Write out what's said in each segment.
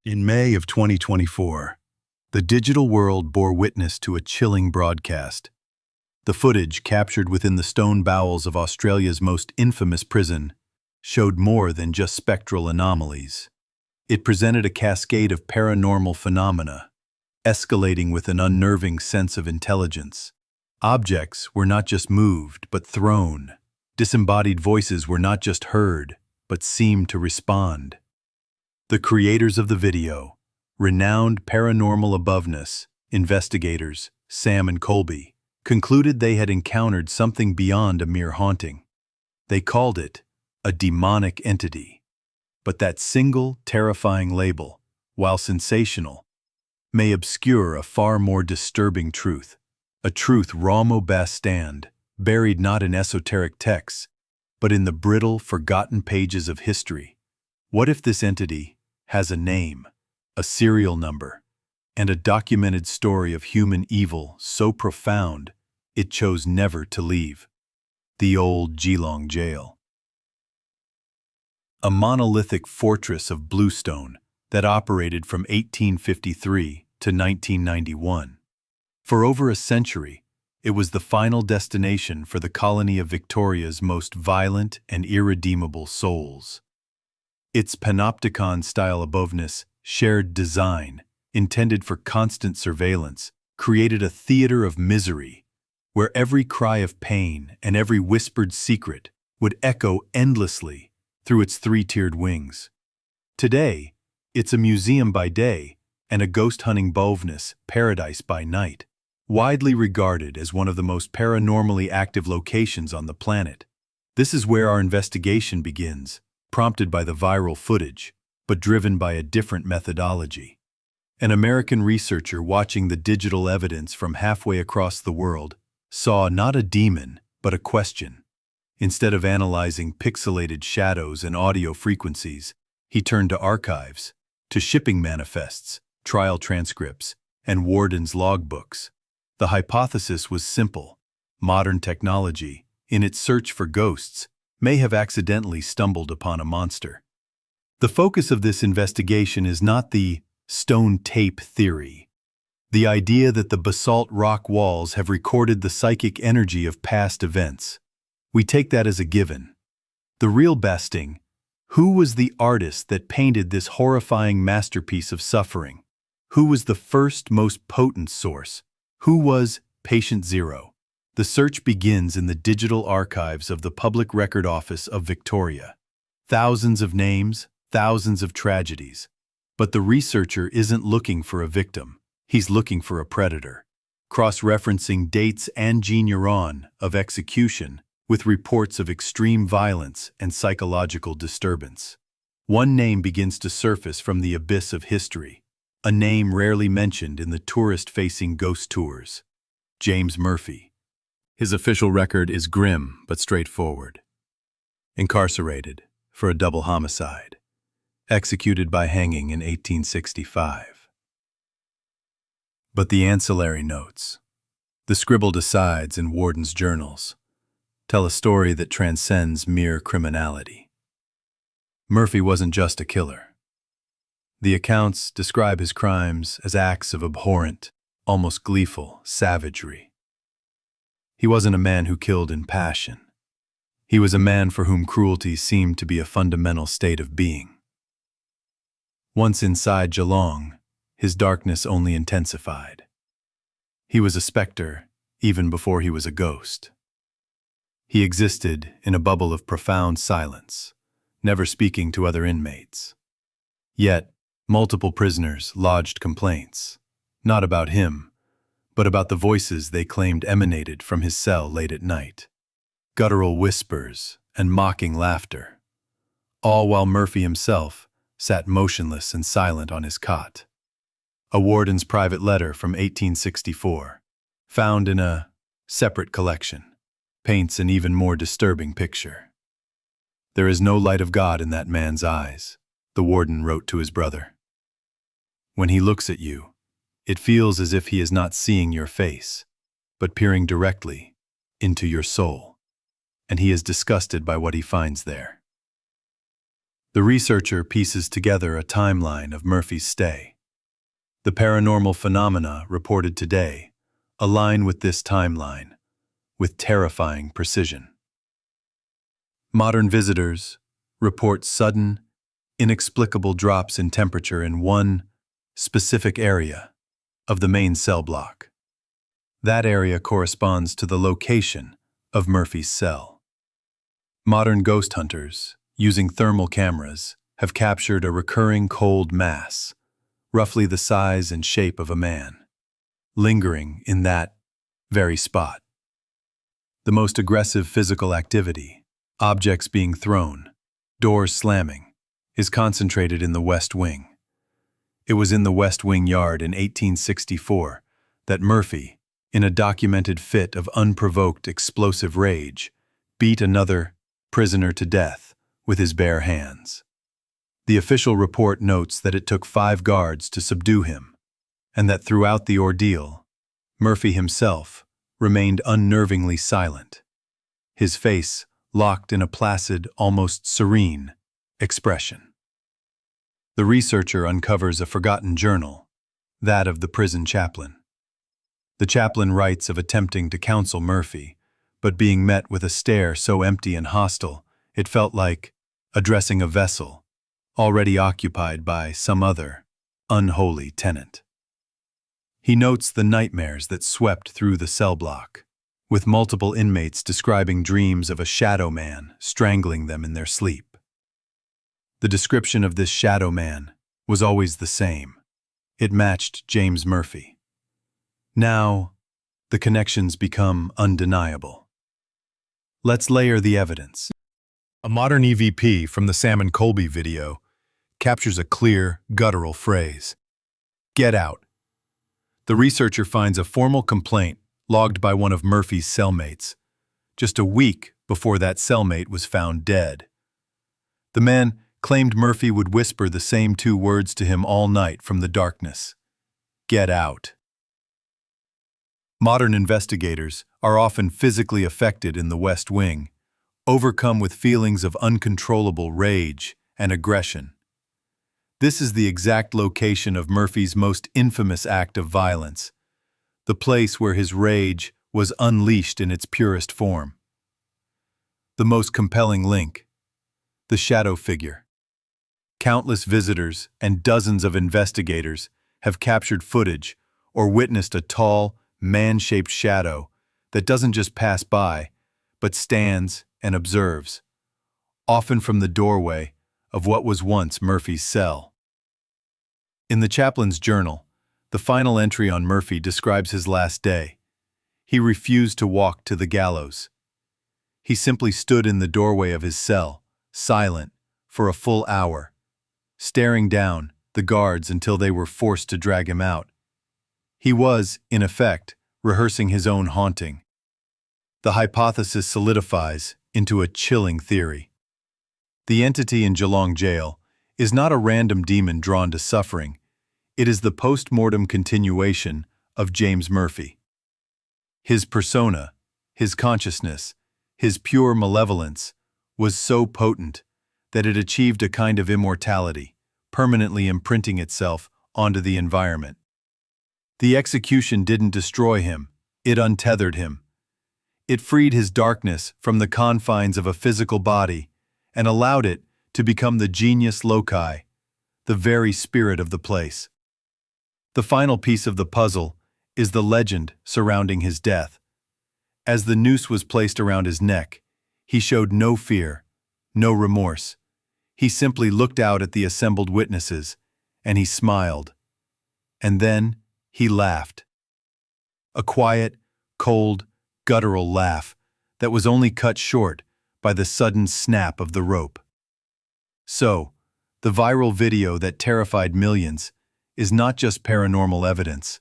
In May of 2024, the digital world bore witness to a chilling broadcast. The footage, captured within the stone bowels of Australia's most infamous prison, showed more than just spectral anomalies. It presented a cascade of paranormal phenomena, escalating with an unnerving sense of intelligence. Objects were not just moved, but thrown. Disembodied voices were not just heard, but seemed to respond. The creators of the video, renowned paranormal aboveness investigators Sam and Colby, concluded they had encountered something beyond a mere haunting. They called it a demonic entity. But that single, terrifying label, while sensational, may obscure a far more disturbing truth, a truth Ramo Bastand, buried not in esoteric texts, but in the brittle, forgotten pages of history. What if this entity has a name, a serial number, and a documented story of human evil so profound it chose never to leave? The old Geelong Gaol. A monolithic fortress of bluestone that operated from 1853 to 1991. For over a century, it was the final destination for the colony of Victoria's most violent and irredeemable souls. Its panopticon-style aboveness, shared design, intended for constant surveillance, created a theater of misery, where every cry of pain and every whispered secret would echo endlessly through its three-tiered wings. Today, it's a museum by day and a ghost-hunting boveness paradise by night, widely regarded as one of the most paranormally active locations on the planet. This is where our investigation begins, prompted by the viral footage, but driven by a different methodology. An American researcher watching the digital evidence from halfway across the world saw not a demon, but a question. Instead of analyzing pixelated shadows and audio frequencies, he turned to archives, to shipping manifests, trial transcripts, and wardens' logbooks. The hypothesis was simple. Modern technology, in its search for ghosts, may have accidentally stumbled upon a monster. The focus of this investigation is not the stone tape theory, the idea that the basalt rock walls have recorded the psychic energy of past events. We take that as a given. The real besting: who was the artist that painted this horrifying masterpiece of suffering? Who was the first, most potent source? Who was Patient Zero? The search begins in the digital archives of the Public Record Office of Victoria. Thousands of names, thousands of tragedies. But the researcher isn't looking for a victim. He's looking for a predator. Cross-referencing dates and geneuron of execution with reports of extreme violence and psychological disturbance. One name begins to surface from the abyss of history, a name rarely mentioned in the tourist-facing ghost tours: James Murphy. His official record is grim but straightforward. Incarcerated for a double homicide, executed by hanging in 1865. But the ancillary notes, the scribbled asides in wardens' journals, tell a story that transcends mere criminality. Murphy wasn't just a killer. The accounts describe his crimes as acts of abhorrent, almost gleeful savagery. He wasn't a man who killed in passion. He was a man for whom cruelty seemed to be a fundamental state of being. Once inside Geelong, his darkness only intensified. He was a specter even before he was a ghost. He existed in a bubble of profound silence, never speaking to other inmates. Yet, multiple prisoners lodged complaints, not about him, but about the voices they claimed emanated from his cell late at night. Guttural whispers and mocking laughter, all while Murphy himself sat motionless and silent on his cot. A warden's private letter from 1864, found in a separate collection, paints an even more disturbing picture. "There is no light of God in that man's eyes," the warden wrote to his brother. "When he looks at you, it feels as if he is not seeing your face, but peering directly into your soul, and he is disgusted by what he finds there." The researcher pieces together a timeline of Murphy's stay. The paranormal phenomena reported today align with this timeline with terrifying precision. Modern visitors report sudden, inexplicable drops in temperature in one specific area of the main cell block. That area corresponds to the location of Murphy's cell. Modern ghost hunters, using thermal cameras, have captured a recurring cold mass, roughly the size and shape of a man, lingering in that very spot. The most aggressive physical activity, objects being thrown, doors slamming, is concentrated in the West Wing. It was in the West Wing yard in 1864 that Murphy, in a documented fit of unprovoked explosive rage, beat another prisoner to death with his bare hands. The official report notes that it took 5 guards to subdue him, and that throughout the ordeal, Murphy himself remained unnervingly silent, his face locked in a placid, almost serene expression. The researcher uncovers a forgotten journal, that of the prison chaplain. The chaplain writes of attempting to counsel Murphy, but being met with a stare so empty and hostile, it felt like addressing a vessel already occupied by some other unholy tenant. He notes the nightmares that swept through the cell block, with multiple inmates describing dreams of a shadow man strangling them in their sleep. The description of this shadow man was always the same. It matched James Murphy. Now, the connections become undeniable. Let's layer the evidence. A modern EVP from the Sam and Colby video captures a clear, guttural phrase: "Get out." The researcher finds a formal complaint logged by one of Murphy's cellmates, just a week before that cellmate was found dead. The man claimed Murphy would whisper the same 2 words to him all night from the darkness: "Get out." Modern investigators are often physically affected in the West Wing, overcome with feelings of uncontrollable rage and aggression. This is the exact location of Murphy's most infamous act of violence, the place where his rage was unleashed in its purest form. The most compelling link: the shadow figure. Countless visitors and dozens of investigators have captured footage or witnessed a tall, man-shaped shadow that doesn't just pass by, but stands and observes, often from the doorway of what was once Murphy's cell. In the chaplain's journal, the final entry on Murphy describes his last day. He refused to walk to the gallows. He simply stood in the doorway of his cell, silent, for a full hour, staring down the guards until they were forced to drag him out. He was, in effect, rehearsing his own haunting. The hypothesis solidifies into a chilling theory. The entity in Geelong Gaol is not a random demon drawn to suffering. It is the post-mortem continuation of James Murphy. His persona, his consciousness, his pure malevolence was so potent that it achieved a kind of immortality, permanently imprinting itself onto the environment. The execution didn't destroy him, it untethered him. It freed his darkness from the confines of a physical body and allowed it to become the genius loci, the very spirit of the place. The final piece of the puzzle is the legend surrounding his death. As the noose was placed around his neck, he showed no fear, no remorse. He simply looked out at the assembled witnesses, and he smiled. And then he laughed. A quiet, cold, guttural laugh that was only cut short by the sudden snap of the rope. So, the viral video that terrified millions is not just paranormal evidence.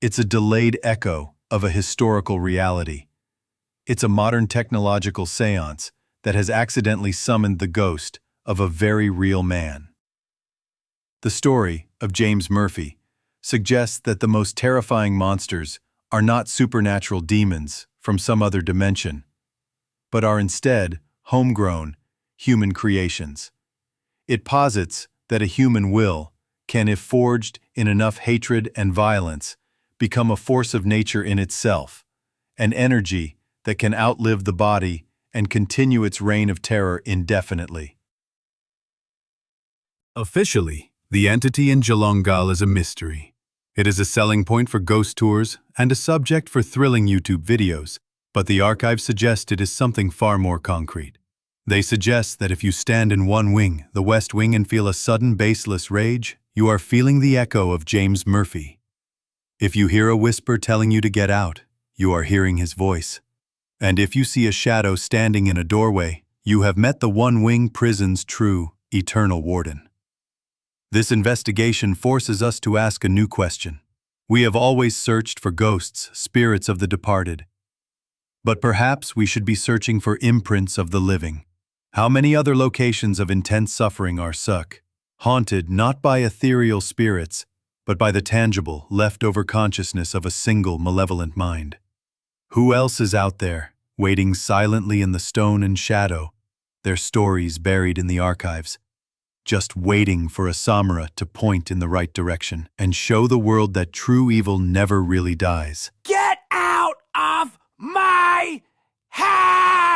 It's a delayed echo of a historical reality. It's a modern technological seance that has accidentally summoned the ghost of a very real man. The story of James Murphy suggests that the most terrifying monsters are not supernatural demons from some other dimension, but are instead homegrown human creations. It posits that a human will can, if forged in enough hatred and violence, become a force of nature in itself, an energy that can outlive the body and continue its reign of terror indefinitely. Officially, the entity in Geelong Gaol is a mystery. It is a selling point for ghost tours and a subject for thrilling YouTube videos, but the archives suggest it is something far more concrete. They suggest that if you stand in one wing, the West Wing, and feel a sudden baseless rage, you are feeling the echo of James Murphy. If you hear a whisper telling you to get out, you are hearing his voice. And if you see a shadow standing in a doorway, you have met the One Wing Prison's true, eternal warden. This investigation forces us to ask a new question. We have always searched for ghosts, spirits of the departed. But perhaps we should be searching for imprints of the living. How many other locations of intense suffering are such, haunted not by ethereal spirits, but by the tangible, leftover consciousness of a single malevolent mind? Who else is out there, waiting silently in the stone and shadow, their stories buried in the archives, just waiting for a Samara to point in the right direction and show the world that true evil never really dies? Get out of my house!